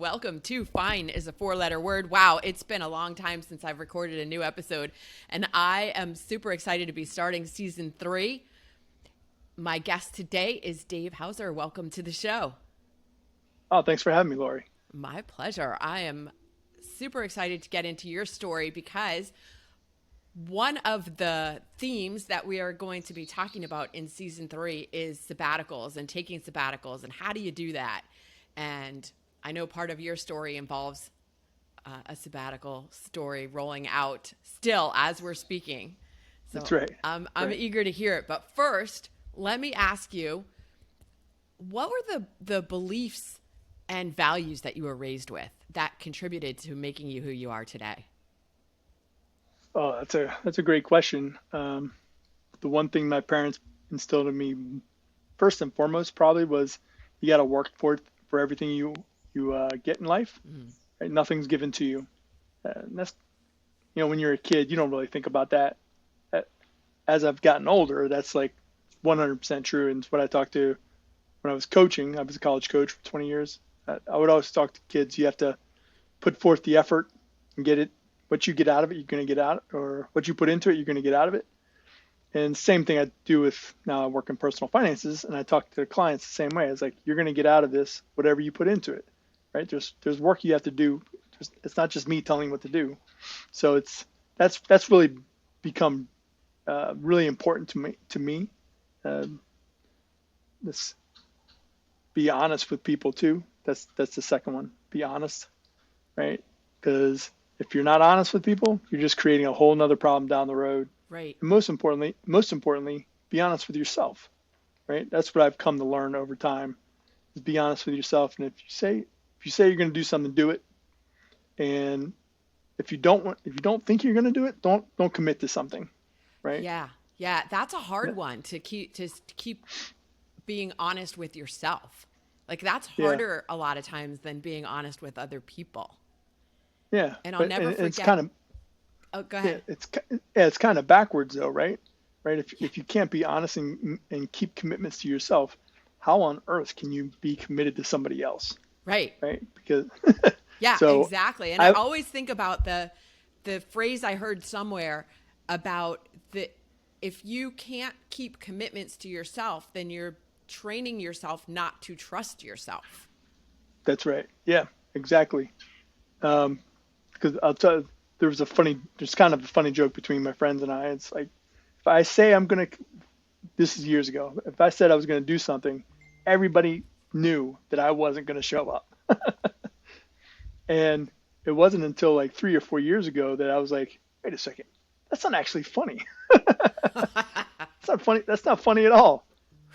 welcome to Fine is a four-letter word. Wow, it's been a long time since I've recorded a new episode, and I am super excited to be starting season 3. My guest today is Dave Hauser. Welcome to the show. Oh, thanks for having me, Lori. My pleasure. I am super excited to get into your story because one of the themes that we are going to be talking about in season 3 is sabbaticals and taking sabbaticals and how do you do that? And I know part of your story involves a sabbatical story rolling out still as we're speaking. So that's right. I'm eager to hear it. But first, let me ask you, what were the beliefs and values that you were raised with that contributed to making you who you are today? Oh, that's a great question. The one thing my parents instilled in me first and foremost probably was you got to work for everything you get in life. Right? Nothing's given to you. And that's when you're a kid, you don't really think about that. As I've gotten older, that's like 100% true. And it's what I talked to when I was coaching. I was a college coach for 20 years. I would always talk to kids. You have to put forth the effort and get it. What you get out of it, you're going to get out, or what you put into it, you're going to get out of it. And same thing I do with now I work in personal finances, and I talk to the clients the same way. It's like you're going to get out of this whatever you put into it, right? There's work you have to do. It's not just me telling you what to do. So that's really become really important to me. This be honest with people too. That's the second one. Be honest, right? Because if you're not honest with people, you're just creating a whole nother problem down the road. Right. And most importantly, be honest with yourself, right? That's what I've come to learn over time is be honest with yourself. And if you say you're going to do something, do it. And if you don't think you're going to do it, don't commit to something, right? Yeah. Yeah. That's a hard one to keep being honest with yourself. Like that's harder a lot of times than being honest with other people. Yeah. And I'll never forget. It's kind of, oh, go ahead. It's kind of backwards though, right? Right. If you can't be honest and keep commitments to yourself, how on earth can you be committed to somebody else? Right. Right. Because yeah, so exactly. And I always think about the phrase I heard somewhere about if you can't keep commitments to yourself, then you're training yourself not to trust yourself. That's right. Yeah, exactly. Because I'll tell you, there's kind of a funny joke between my friends and I. It's like, if I say this is years ago, if I said I was going to do something, everybody knew that I wasn't going to show up. And it wasn't until like 3 or 4 years ago that I was like, wait a second, that's not actually funny. It's not funny. That's not funny at all.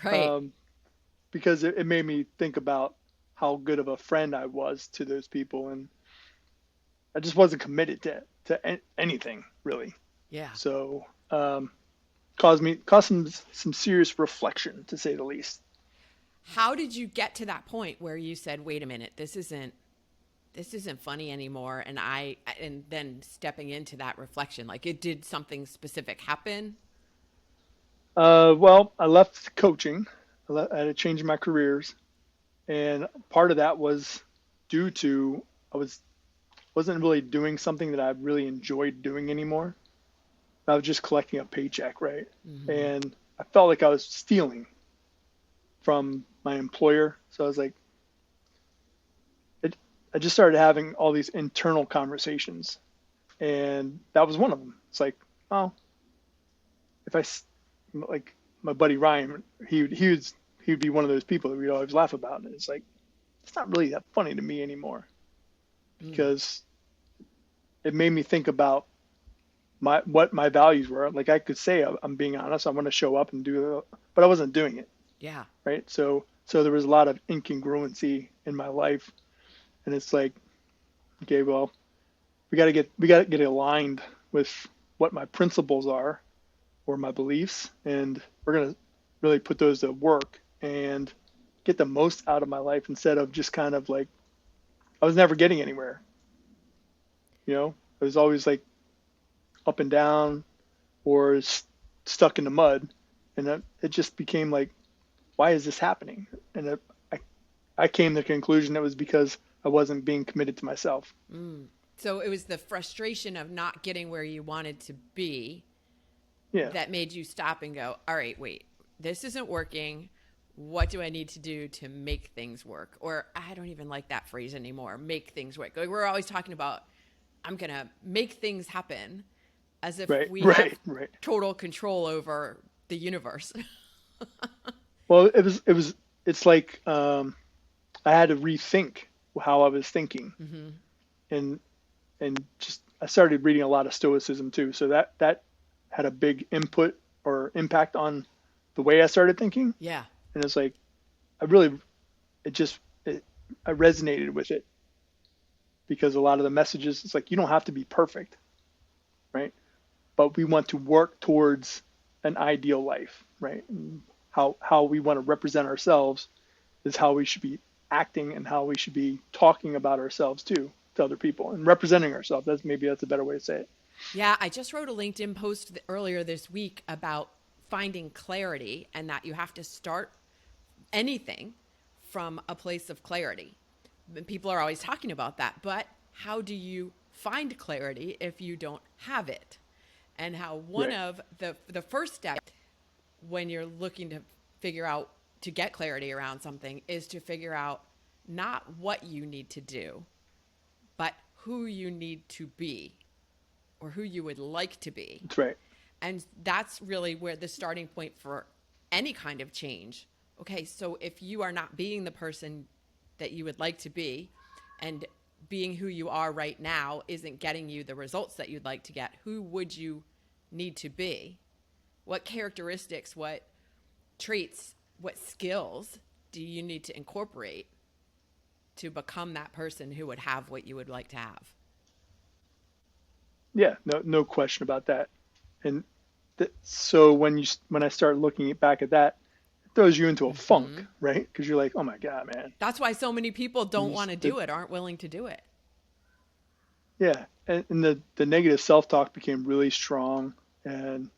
Right. Because it made me think about how good of a friend I was to those people. And I just wasn't committed to anything really. Yeah. So, caused some serious reflection, to say the least. How did you get to that point where you said, wait a minute, this isn't funny anymore? And then stepping into that reflection, like did something specific happen? Well, I left coaching. I had a change in my careers. And part of that was due to, wasn't really doing something that I really enjoyed doing anymore. I was just collecting a paycheck, right? Mm-hmm. And I felt like I was stealing from my employer. So I was like, I just started having all these internal conversations. And that was one of them. It's like, oh, like my buddy Ryan, he'd be one of those people that we'd always laugh about. And it's like, it's not really that funny to me anymore. Because it made me think about what my values were. Like I could say I'm being honest, I want to show up and do it, but I wasn't doing it. Yeah. Right. So there was a lot of incongruency in my life, and it's like, okay, well, we got to get aligned with what my principles are, or my beliefs, and we're gonna really put those to work and get the most out of my life instead of just kind of like I was never getting anywhere. I was always like up and down or stuck in the mud. And it just became like, why is this happening? And I came to the conclusion it was because I wasn't being committed to myself. So it was the frustration of not getting where you wanted to be Yeah, that made you stop and go, all right, wait, this isn't working. What do I need to do to make things work? Or I don't even like that phrase anymore, make things work. Like we're always talking about, I'm going to make things happen as if right, we have right, right. total control over the universe. Well, it's like I had to rethink how I was thinking, and just I started reading a lot of Stoicism too, so that had a big input or impact on the way I started thinking, Yeah. and it's like I really it just it, I resonated with it because a lot of the messages, it's like you don't have to be perfect, right? But we want to work towards an ideal life, right? And how we want to represent ourselves is how we should be acting and how we should be talking about ourselves too to other people and representing ourselves. That's a better way to say it. Yeah, I just wrote a LinkedIn post earlier this week about finding clarity and that you have to start anything from a place of clarity. And people are always talking about that, but how do you find clarity if you don't have it? And how one Right. of the first step when you're looking to figure out to get clarity around something is to figure out not what you need to do, but who you need to be or who you would like to be. That's right. And that's really where the starting point for any kind of change. Okay, so if you are not being the person that you would like to be, and being who you are right now isn't getting you the results that you'd like to get, who would you need to be? What characteristics, what traits, what skills do you need to incorporate to become that person who would have what you would like to have? Yeah, no question about that. And so when I start looking back at that, it throws you into a funk, right? Because you're like, oh my God, man. That's why so many people don't want to The, do it, aren't willing to do it. yeah, and the negative self-talk became really strong, and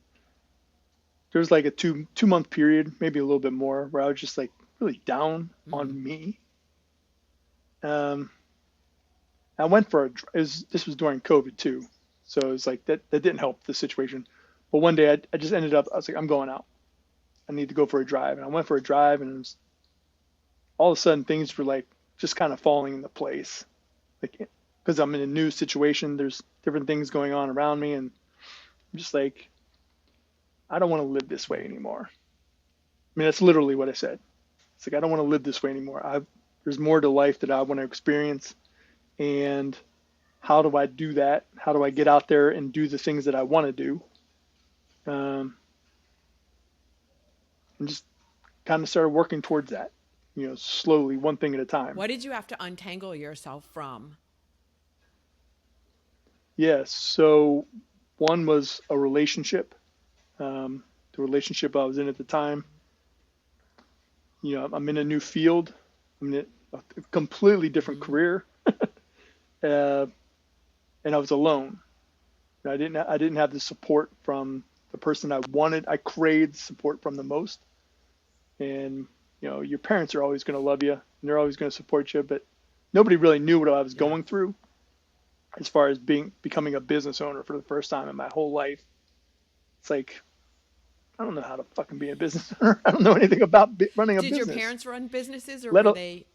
there was like a two month period, maybe a little bit more, where I was just like really down on me. Um, I went for this was during COVID too, so it was like that didn't help the situation. But one day I just ended up, I was like, I'm going out. I need to go for a drive, and I went for a drive, and it was, all of a sudden things were like just kind of falling into place, like because I'm in a new situation. There's different things going on around me, and I'm just like, I don't want to live this way anymore. I mean, that's literally what I said. It's like I don't want to live this way anymore. There's more to life that I want to experience, and how do I do that? How do I get out there and do the things that I want to do? And just kind of started working towards that, slowly, one thing at a time. What did you have to untangle yourself from? Yeah. So one was a relationship. The relationship I was in at the time, I'm in a new field. I'm in a completely different career. uh, and I was alone. I didn't have the support from the person I wanted. I craved support from the most. And your parents are always going to love you and they're always going to support you, but nobody really knew what I was Yeah. going through as far as becoming a business owner for the first time in my whole life. It's like, I don't know how to fucking be a business owner. I don't know anything about running a Did your business. parents run businesses or Let were a, they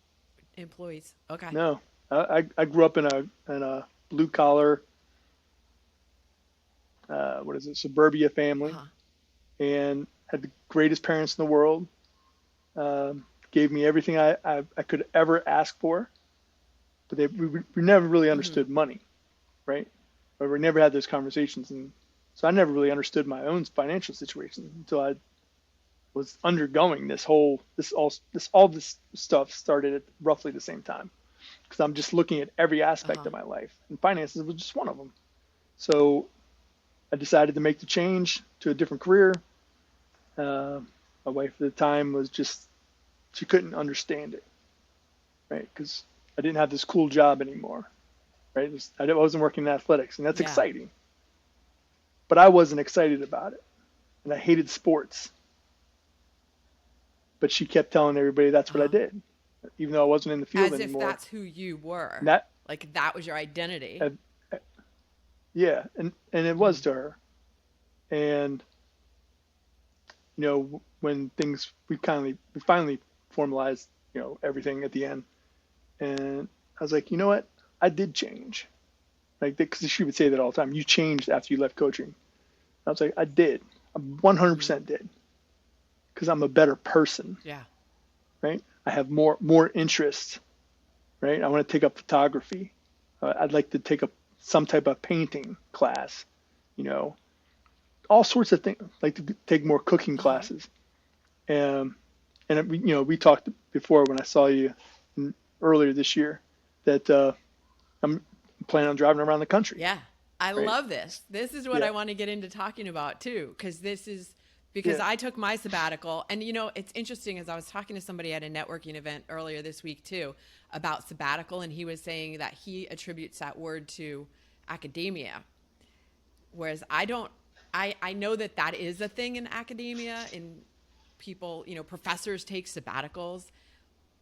employees? Okay. no, I grew up in a blue collar, what is it, suburbia family, Uh-huh. and had the greatest parents in the world. Gave me everything I could ever ask for, but we never really understood money, right? Or we never had those conversations, and so I never really understood my own financial situation until I was undergoing all this stuff started at roughly the same time, because I'm just looking at every aspect Uh-huh. of my life, and finances was just one of them. So I decided to make the change to a different career. My wife at the time was just, she couldn't understand it, right? Because I didn't have this cool job anymore, right? I wasn't working in athletics, and that's Yeah. exciting. But I wasn't excited about it, and I hated sports. But she kept telling everybody that's what I Uh-huh. did. even though I wasn't in the field As if anymore. that's who you were. And that, Like that was your identity. uh, yeah, and it was Mm. to her. And when things we finally formalized, everything at the end, and I was like, you know what, I did change, like because she would say that all the time. You changed after you left coaching. I was like, I did. I Mm. 100% did, because I'm a better person, Yeah. right? I have more interests, right? I want to take up photography. I'd like to take up some type of painting class, you know, all sorts of things. Like to take more cooking Uh-huh. classes. Um, and we talked before when I saw you earlier this year that I'm planning on driving around the country, Yeah. I right? love this. This is what Yeah, I want to get into talking about too, because yeah, I took my sabbatical. And it's interesting, as I was talking to somebody at a networking event earlier this week too about sabbatical, and he was saying that he attributes that word to academia, whereas I don't. I know that that is a thing in academia, in people, professors take sabbaticals,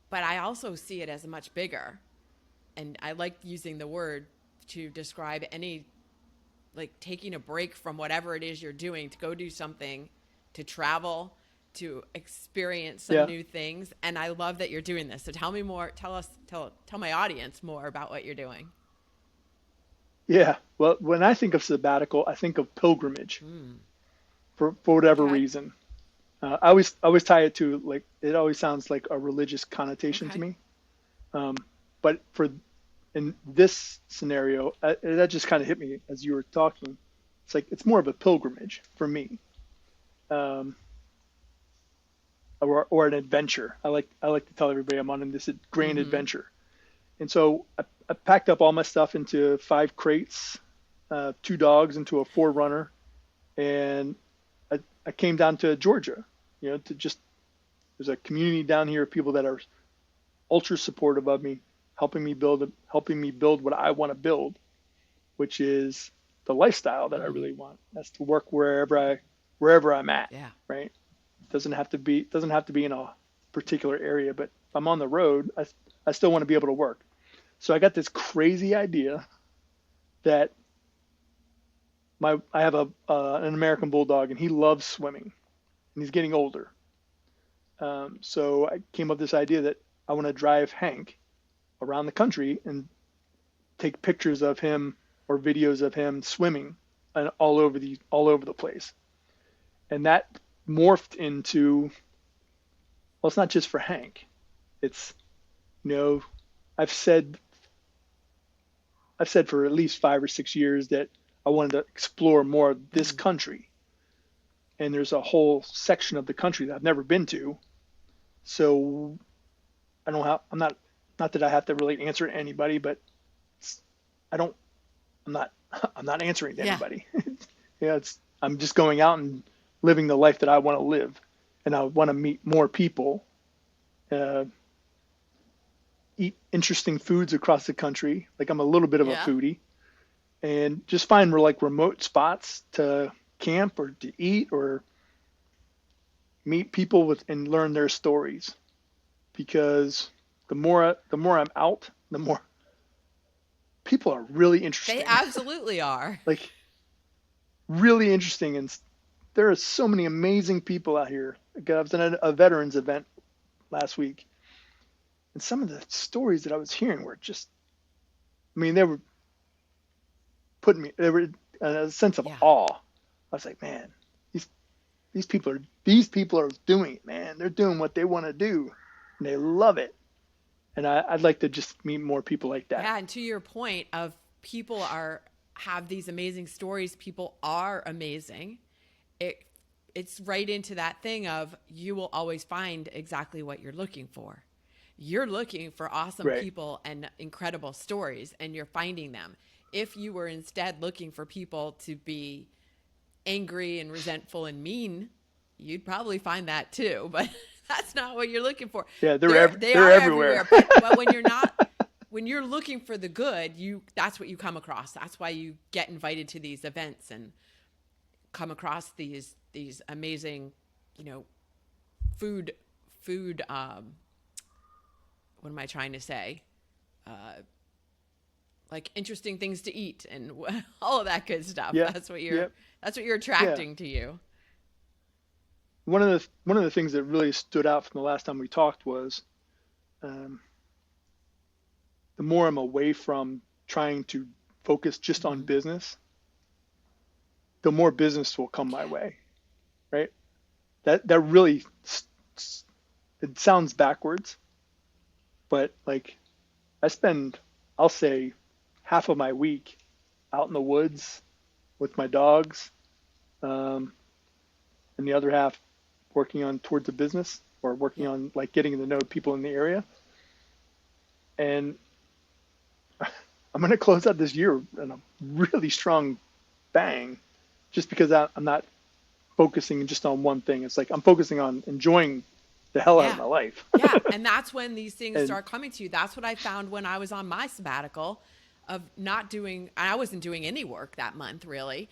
but I also see it as much bigger. And I like using the word to describe any, like, taking a break from whatever it is you're doing to go do something, to travel, to experience some yeah, new things. And I love that you're doing this. So tell me more. Tell my audience more about what you're doing. yeah. Well, when I think of sabbatical, I think of pilgrimage Mm, for whatever okay. reason. I always tie it to, like, it always sounds like a religious connotation to Okay. me. Um, but for in this scenario, that just kind of hit me as you were talking. It's like it's more of a pilgrimage for me, um, or an adventure. I like to tell everybody I'm on this grand Mm-hmm. adventure. And so I packed up all my stuff into 5 crates, 2 dogs into a 4 runner, and I came down to Georgia. To just there's a community down here of people that are ultra supportive of me, helping me build what I want to build, which is the lifestyle that I Mm, really want. That's to work wherever I'm at, yeah. right? Doesn't have to be in a particular area, but if I'm on the road, I still want to be able to work. So I got this crazy idea that I have an American bulldog, and he loves swimming, and he's getting older. So I came up with this idea that I want to drive Hank around the country and take pictures of him or videos of him swimming and all over the place. And that morphed into, well, it's not just for Hank. It's you know I've said I've said for at least 5 or 6 years that I wanted to explore more of this Mm, country, and there's a whole section of the country that I've never been to. So I don't have I'm not that I have to really answer to anybody, but I don't I'm not I'm not answering to yeah. anybody. Yeah, I'm just going out and living the life that I want to live, and I want to meet more people, uh, eat interesting foods across the country. Like, I'm a little bit of a Yeah. foodie, and just find like remote spots to camp or to eat or meet people with and learn their stories. Because the more I'm out, the more people are really They interesting, absolutely are. like really interesting, and there are so many amazing people out here. Like, I was at a veterans event last week, and some of the stories that I was hearing were just, I mean, they were in a sense of Yeah. awe. I was like, man, these these people are doing it, man. They're doing what they want to do, and they love it. And I'd like to just meet more people like that. Yeah, and to your point of people are have these amazing stories, people are amazing. It it's right into that thing of you will always find exactly what you're looking for. You're looking for awesome Right. people and incredible stories, and you're finding them. If you were instead looking for people to be angry and resentful and mean, you'd probably find that too. But that's not what you're looking for. Yeah, They they're are everywhere. everywhere, but when you're looking for the good, that's what you come across. That's why you get invited to these events and come across these amazing, you know, food food what am I trying to say? Like interesting things to eat and all of that good stuff. Yeah. That's Yeah. that's what you're Yeah. attracting to you. One of the things that really stood out from the last time we talked was um, the more I'm away from trying to focus just on Mm-hmm. business, the more business will come my way, right? That really it sounds backwards, but like I spend, I'll say, half of my week out in the woods with my dogs, um, and the other half working on towards a business or working Yeah. on like getting to know people in the area. And I'm going to close out this year in a really strong bang, just because I'm not focusing just on one thing. It's like I'm focusing on enjoying the hell out of Yeah. my life. Yeah. And that's when these things And start coming to you. That's what I found when I was on my sabbatical of not doing, I wasn't doing any work that month really,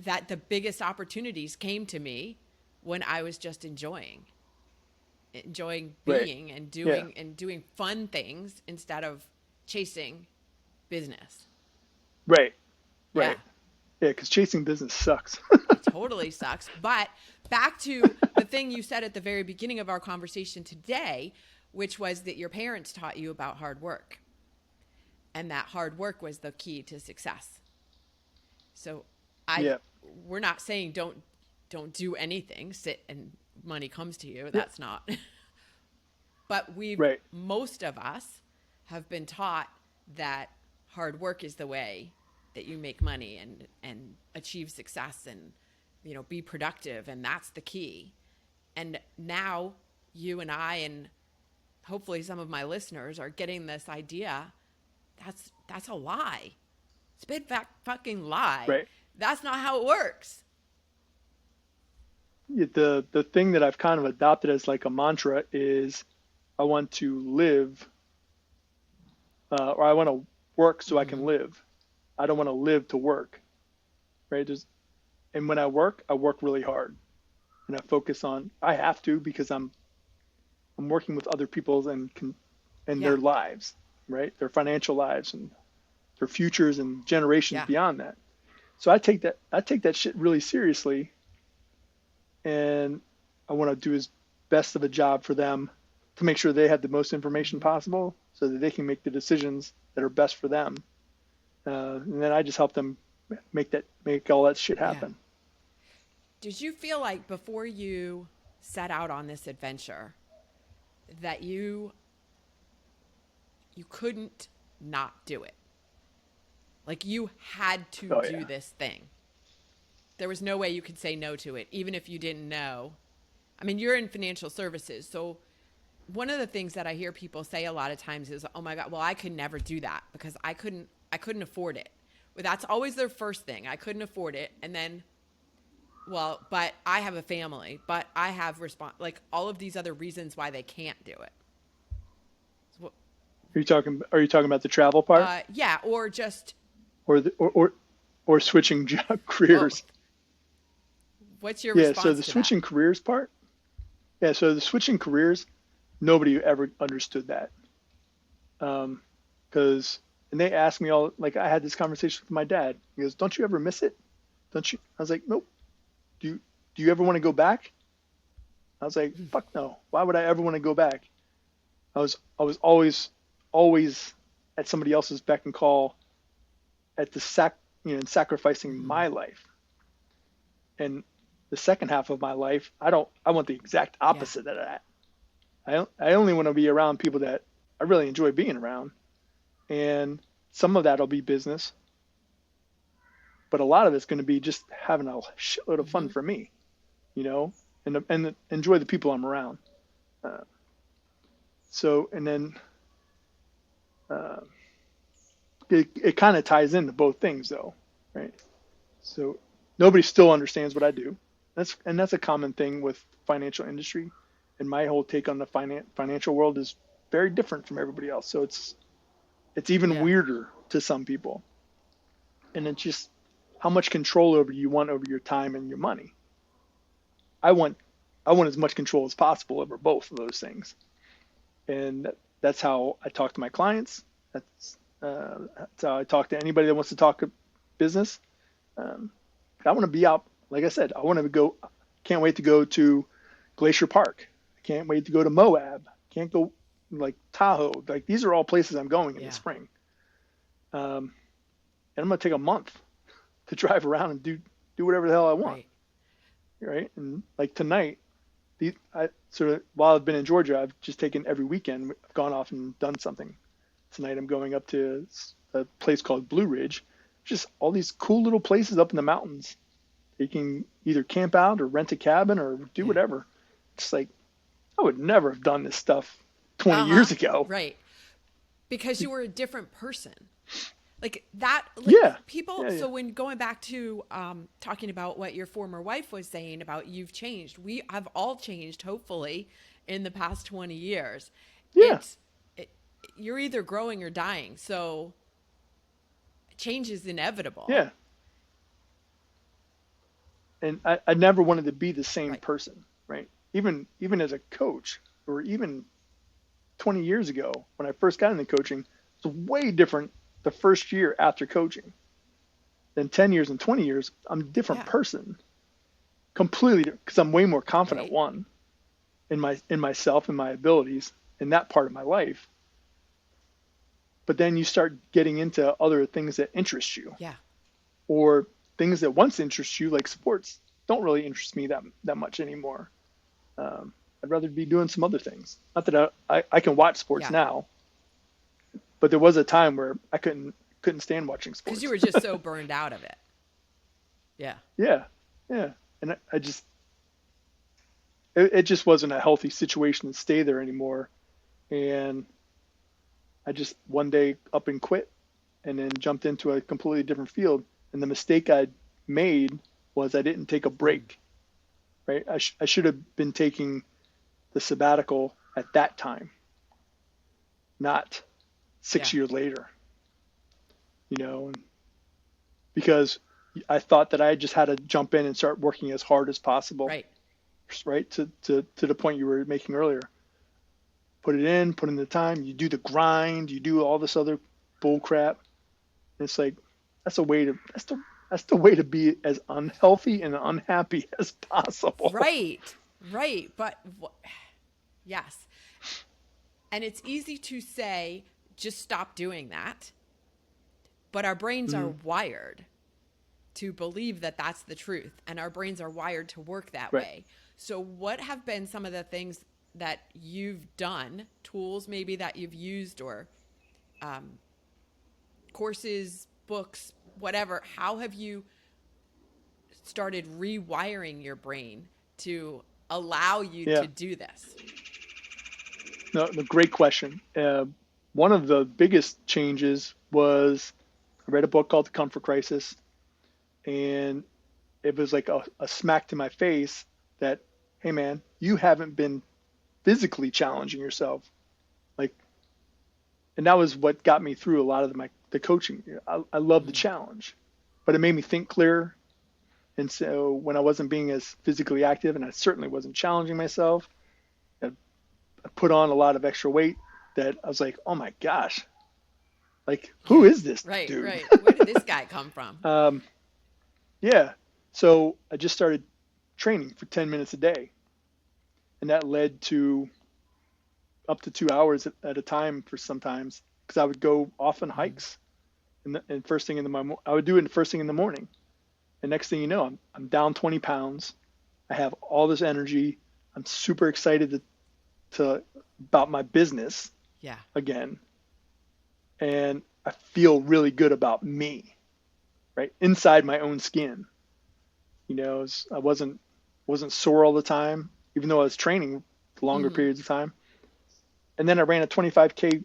that the biggest opportunities came to me when I was just enjoying right, being yeah, and doing fun things instead of chasing business. right, Yeah. right, yeah, because chasing business sucks. It totally sucks. But back to the thing you said at the very beginning of our conversation today, which was that your parents taught you about hard work and that hard work was the key to success. So I Yeah, we're not saying don't do anything, sit and money comes to you. yeah, That's not. But we've right, most of us have been taught that hard work is the way that you make money and achieve success and be productive, and that's the key. And now you and I and hopefully some of my listeners are getting this idea that's a lie. It's a big fucking lie. right. That's not how it works. The thing that I've kind of adopted as like a mantra is I want to live, or I want to work so I can Mm-hmm. live. I don't want to live to work, right? And when I work really hard, and I focus on. I have to because I'm working with other people's and Yeah. their lives, right? Their financial lives and their futures and generations Yeah. beyond that. So I take that shit really seriously, and I want to do as best of a job for them to make sure they have the most information Mm-hmm. possible so that they can make the decisions that are best for them. And then I just help them make all that shit Yeah. happen. Did you feel like before you set out on this adventure that you couldn't not do it? Like you had to Oh do yeah. this thing. There was no way you could say no to it, even if you didn't know. I mean, you're in financial services. So one of the things that I hear people say a lot of times is, oh my God, well, I could never do that because I couldn't afford it. Well, that's always their first thing. I couldn't afford it. And then, well, but I have a family, but I have like all of these other reasons why they can't do it. So, Are you talking about the travel part yeah, or just or or switching job careers? both. What's your Yeah, so response the to that? switching careers part. Yeah, so the switching careers, nobody ever understood that. Because and they asked me all like I had this conversation with my dad. He goes, "Don't you ever miss it? Don't you?" I was like, "Nope. Do you ever want to go back?" I was like, "Fuck no. Why would I ever want to go back?" I was always at somebody else's beck and call at the sacrificing Mm-hmm. my life. And the second half of my life, I want the exact Yeah. opposite of that. I only want to be around people that I really enjoy being around. And some of that'll be business, but a lot of it's going to be just having a shitload of fun Mm-hmm. for me, and enjoy the people I'm around. Uh, so, and then uh, it kind of ties into both things though, right? So nobody still understands what I do. That's a common thing with financial industry, and my whole take on the financial world is very different from everybody else. So it's even Yeah. weirder to some people, and it's just how much control over you want over your time and your money. I want I want as much control as possible over both of those things, and That's how I talk to my clients. That's how I talk to anybody that wants to talk business. Um, I want to be out. Like I said, I want to go. Can't wait to go to Glacier Park. I can't wait to go to Moab. Can't go like Tahoe. Like these are all places I'm going in the Yeah. spring. And I'm gonna take a month to drive around and do whatever the hell I want. Right. Right. And like tonight, I sort of while I've been in Georgia, I've just taken every weekend. I've gone off and done something. Tonight I'm going up to a place called Blue Ridge. Just all these cool little places up in the mountains. You can either camp out or rent a cabin or do Yeah. whatever. It's like I would never have done this stuff 20 Uh-huh. years ago. Right. Because you were a different person. Like that, like Yeah. people. Yeah. Yeah. So when going back to talking about what your former wife was saying about you've changed, we have all changed, hopefully, in the past 20 years. Yeah. It, you're either growing or dying. So change is inevitable. Yeah. And I never wanted to be the same Right. person, right? Even as a coach, or even 20 years ago when I first got into coaching, it's way different the first year after coaching. Then 10 years and 20 years, I'm a different Yeah. person, completely, because I'm way more confident. Right. One, in myself and my abilities in that part of my life. But then you start getting into other things that interest you, Yeah. or things that once interest you, like sports, don't really interest me that much anymore. I'd rather be doing some other things. Not that I can watch sports Yeah. now, but there was a time where I couldn't stand watching Because sports. you were just so burned out of it. Yeah. Yeah, yeah, and I just it just wasn't a healthy situation to stay there anymore, and I just one day up and quit, and then jumped into a completely different field. And the mistake I made was I didn't take a break. Right, I should have been taking the sabbatical at that time, not six Yeah. years later. Because I thought that I just had to jump in and start working as hard as possible, Right. right? To the point you were making earlier. Put in the time, you do the grind, you do all this other bull crap. And it's like, that's the way to be as unhealthy and unhappy as possible. Right. Right. But yes. And it's easy to say, just stop doing that. But our brains are wired to believe that that's the truth. And our brains are wired to work that Right. way. So what have been some of the things that you've done, tools maybe that you've used, or courses, books, whatever? How have you started rewiring your brain to allow you Yeah. to do this? No, great question. One of the biggest changes was I read a book called The Comfort Crisis, and it was like a smack to my face that, hey man, you haven't been physically challenging yourself. Like, and that was what got me through a lot of the coaching. I love the challenge, but it made me think clearer. And so when I wasn't being as physically active, and I certainly wasn't challenging myself, I put on a lot of extra weight that I was like, oh my gosh, like who is this Right, dude? right. Where did this guy come from? Yeah. So I just started training for 10 minutes a day. And that led to up to 2 hours at a time for sometimes, because I would go off on hikes and first thing in the morning. I would do it first thing in the morning. And next thing you know, I'm down 20 pounds. I have all this energy. I'm super excited to about my business Yeah. again. And I feel really good about me, right? Inside my own skin. I wasn't sore all the time, even though I was training for longer periods of time. And then I ran a 25K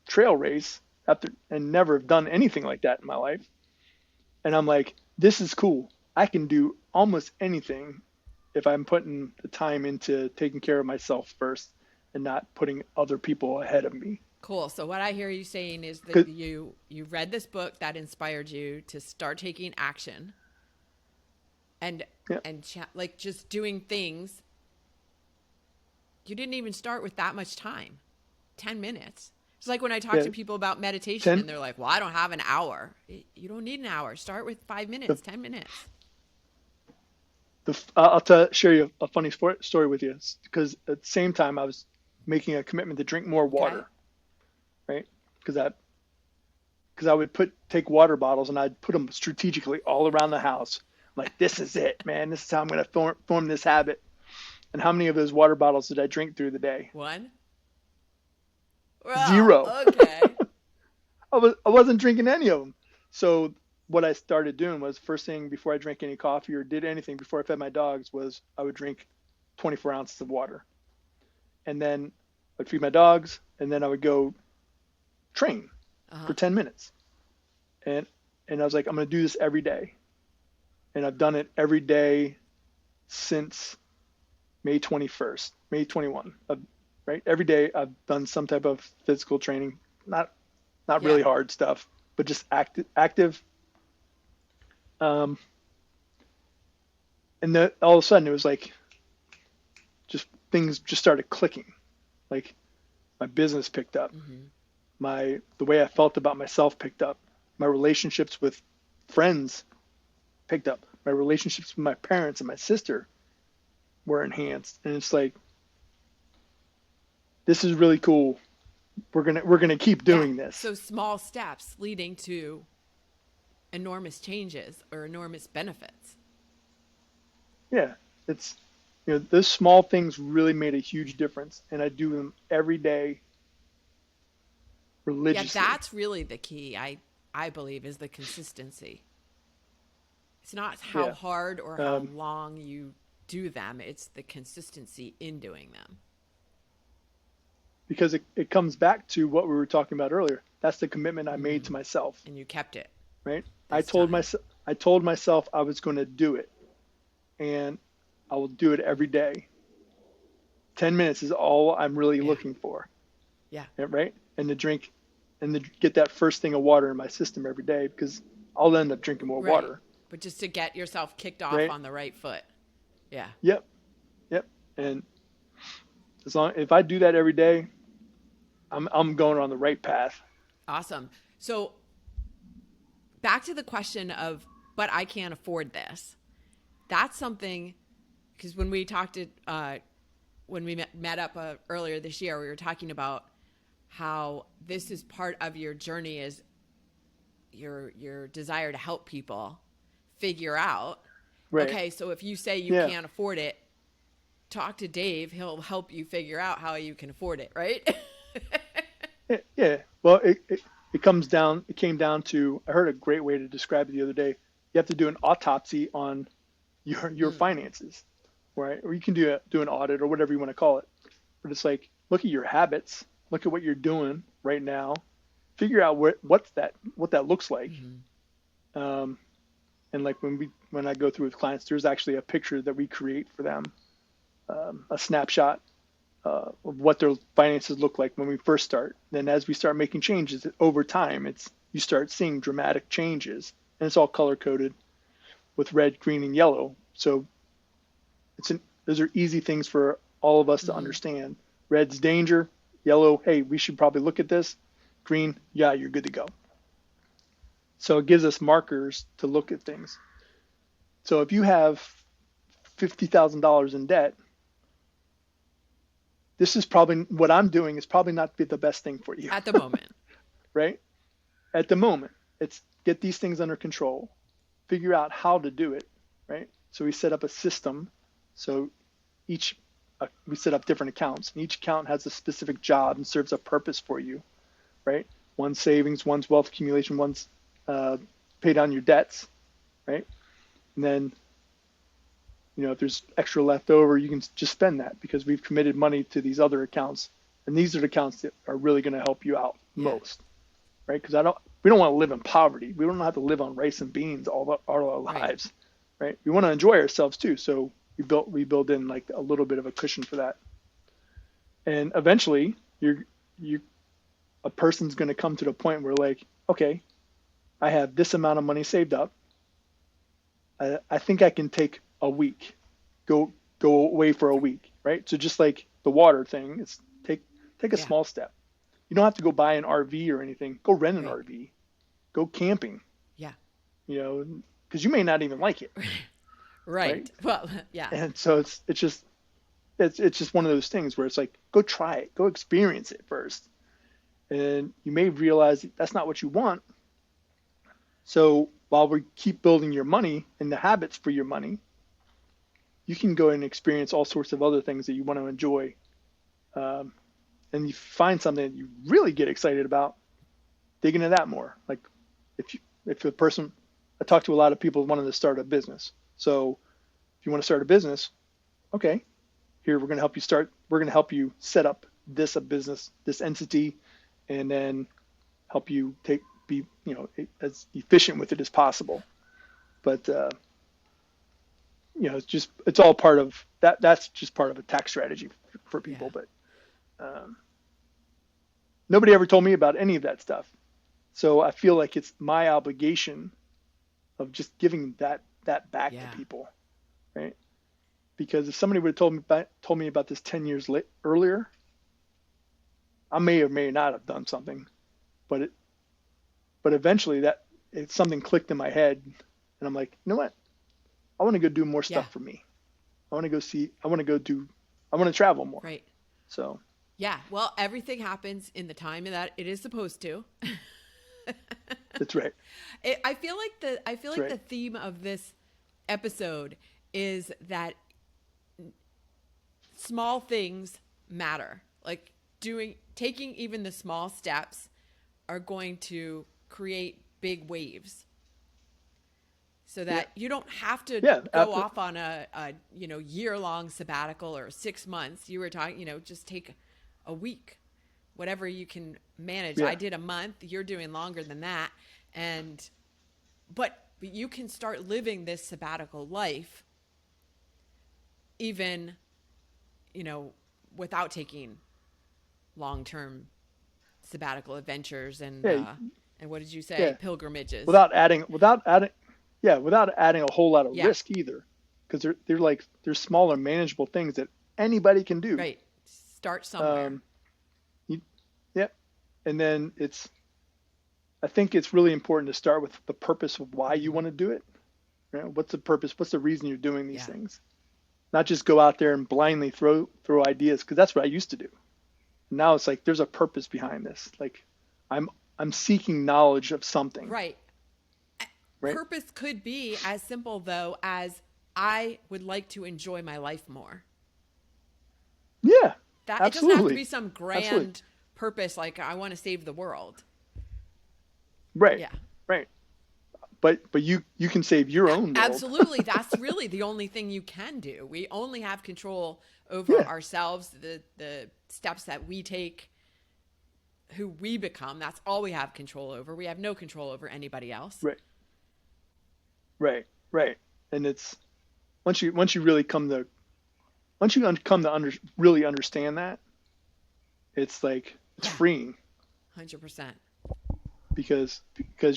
trail race and never have done anything like that in my life. And I'm like, this is cool. I can do almost anything if I'm putting the time into taking care of myself first and not putting other people ahead of me. Cool. So what I hear you saying is that 'Cause- you read this book that inspired you to start taking action and Yeah. like just doing things. You didn't even start with that much time. 10 minutes. It's like when I talk Yeah, to people about meditation 10, and they're like, well, I don't have an hour. You don't need an hour. Start with 5 minutes, the, 10 minutes. share you a funny story with you, because at the same time I was making a commitment to drink more Okay. water, right? Because I would take water bottles and I'd put them strategically all around the house. I'm like, this is it, man. This is how I'm going to form this habit. And how many of those water bottles did I drink through the day? One. Well, Zero. okay. I wasn't drinking any of them. So what I started doing was, first thing before I drank any coffee or did anything before I fed my dogs, was I would drink 24 ounces of water. And then I'd feed my dogs, and then I would go train Uh-huh. for 10 minutes. And I was like, I'm going to do this every day. And I've done it every day since May 21st, May 21, right? Every day I've done some type of physical training, not Yeah. really hard stuff, but just active. Um, and then all of a sudden it was like, just things just started clicking. Like my business picked up, Mm-hmm. the way I felt about myself picked up, my relationships with friends picked up, my relationships with my parents and my sister were enhanced. And it's like, this is really cool. We're gonna keep Yeah. doing this. So small steps leading to enormous changes or enormous benefits. Yeah, it's, those small things really made a huge difference, and I do them every day Yeah, religiously. that's really the key. I believe is the consistency. It's not how Yeah, hard or how um, long you do them. It's the consistency in doing them. because it comes back to what we were talking about earlier. That's the commitment I made Mm-hmm. to myself, And you kept it right? I this told time. myself I told myself I was going to do it, and I will do it every day. 10 minutes is all I'm really Yeah. looking for, Yeah. right? And to drink and to get that first thing of water in my system every day, because I'll end up drinking more Right. water, But just to get yourself kicked off right? on the right foot. Yeah. Yep, yep. And if I do that every day, I'm going on the right path. Awesome. So back to the question of, but I can't afford this. That's something, because when we talked to, when we met up earlier this year, we were talking about how this is part of your journey, is your desire to help people figure out, Right. okay, so if you say you Yeah. can't afford it, talk to Dave. He'll help you figure out how you can afford it, right? Yeah. Well, it came down to, I heard a great way to describe it the other day. You have to do an autopsy on your Mm, finances, right? Or you can do an audit or whatever you want to call it. But it's like, look at your habits, look at what you're doing right now, figure out what that looks like. mhm. Um, and like when I go through with clients, there's actually a picture that we create for them, a snapshot of what their finances look like when we first start. Then as we start making changes over time, you start seeing dramatic changes, and it's all color coded with red, green, and yellow. So those are easy things for all of us to Mhm. understand. Red's danger, yellow, hey, we should probably look at this. Green, yeah, you're good to go. So it gives us markers to look at things. So if you have $50,000 in debt, this is probably what I'm doing is probably not the best thing for you, At the moment. right? At the moment, it's get these things under control, figure out how to do it, right? So we set up a system. So we set up different accounts, and each account has a specific job and serves a purpose for you, right? One's savings, one's wealth accumulation, one's pay down your debts, right? And then, if there's extra left over, you can just spend that because we've committed money to these other accounts, and these are the accounts that are really going to help you out Yeah. most, right? Because we don't want to live in poverty. We don't have to live on rice and beans all our Right. lives, right? We want to enjoy ourselves too. So we build in like a little bit of a cushion for that, and eventually you a person's going to come to the point where, like, okay, I have this amount of money saved up. I think I can take a week, go away for a week, right? So just like the water thing, it's take a Yeah. small step. You don't have to go buy an RV or anything. Go rent an Right. RV. Go camping. Yeah. You know, because you may not even like it, right? Right. Well, yeah. And so it's just one of those things where it's like, go try it, go experience it first, and you may realize that's not what you want. So while we keep building your money and the habits for your money, you can go and experience all sorts of other things that you want to enjoy. And you find something that you really get excited about, dig into that more. Like if a person, I talk to a lot of people wanting to start a business. So if you want to start a business, okay, here we're going to help you start. We're going to help you set up a business, this entity, and then help you be as efficient with it as possible. But it's all part of that. That's just part of a tax strategy for people. Yeah. But nobody ever told me about any of that stuff. So I feel like it's my obligation of just giving that back to people, right? Because if somebody would have told me about this 10 years earlier, I may or may not have done something, but eventually something clicked in my head, and I'm like, you know what? I want to go do more stuff for me. I want to travel more. Right. So. Yeah. Well, everything happens in the time that it is supposed to. That's right. I feel like the theme of this episode is that small things matter. Like taking even the small steps are going to create big waves. So that you don't have to go off on a year-long sabbatical or 6 months. You were talking, just take a week, whatever you can manage. I did a month. You're doing longer than that, but you can start living this sabbatical life, even without taking long-term sabbatical adventures and what did you say? Pilgrimages. Without adding a whole lot of risk either, because they're smaller, manageable things that anybody can do. Right. Start somewhere. And then I think it's really important to start with the purpose of why you want to do it. Right? What's the purpose? What's the reason you're doing these things? Not just go out there and blindly throw ideas, because that's what I used to do. Now it's like there's a purpose behind this. Like I'm seeking knowledge of something. Right. Purpose could be as simple though as I would like to enjoy my life more. Yeah. That absolutely. It doesn't have to be some grand purpose like I want to save the world. Right. Yeah. Right. But you can save your own world. Absolutely. That's really the only thing you can do. We only have control over ourselves, the steps that we take, who we become. That's all we have control over. We have no control over anybody else. Right. And it's once you really come to really understand that, it's like it's freeing. 100%. Because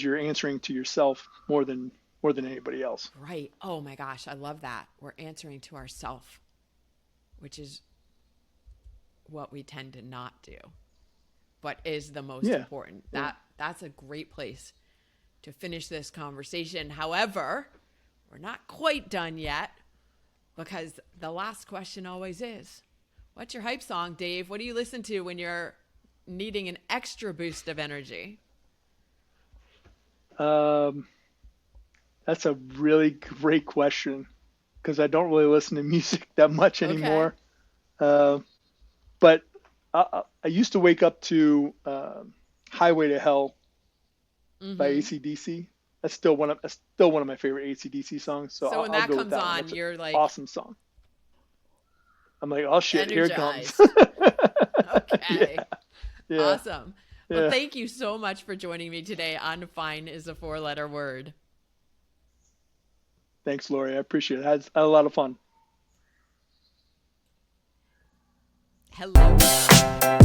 you're answering to yourself more than anybody else. Right. Oh my gosh, I love that. We're answering to ourself, which is what we tend to not do, but is the most important. That's a great place to finish this conversation. However, we're not quite done yet, because the last question always is, what's your hype song, Dave? What do you listen to when you're needing an extra boost of energy? That's a really great question, because I don't really listen to music that much anymore. But I used to wake up to Highway to Hell by AC/DC. That's still one of my favorite AC/DC songs. So when I'll that go comes with that on, one. you're like, awesome song. I'm like, oh shit, energized. Here it comes. Okay. Yeah. Awesome. Well, thank you so much for joining me today on Fine is a 4-letter word. Thanks, Lori. I appreciate it. I had a lot of fun. Hello.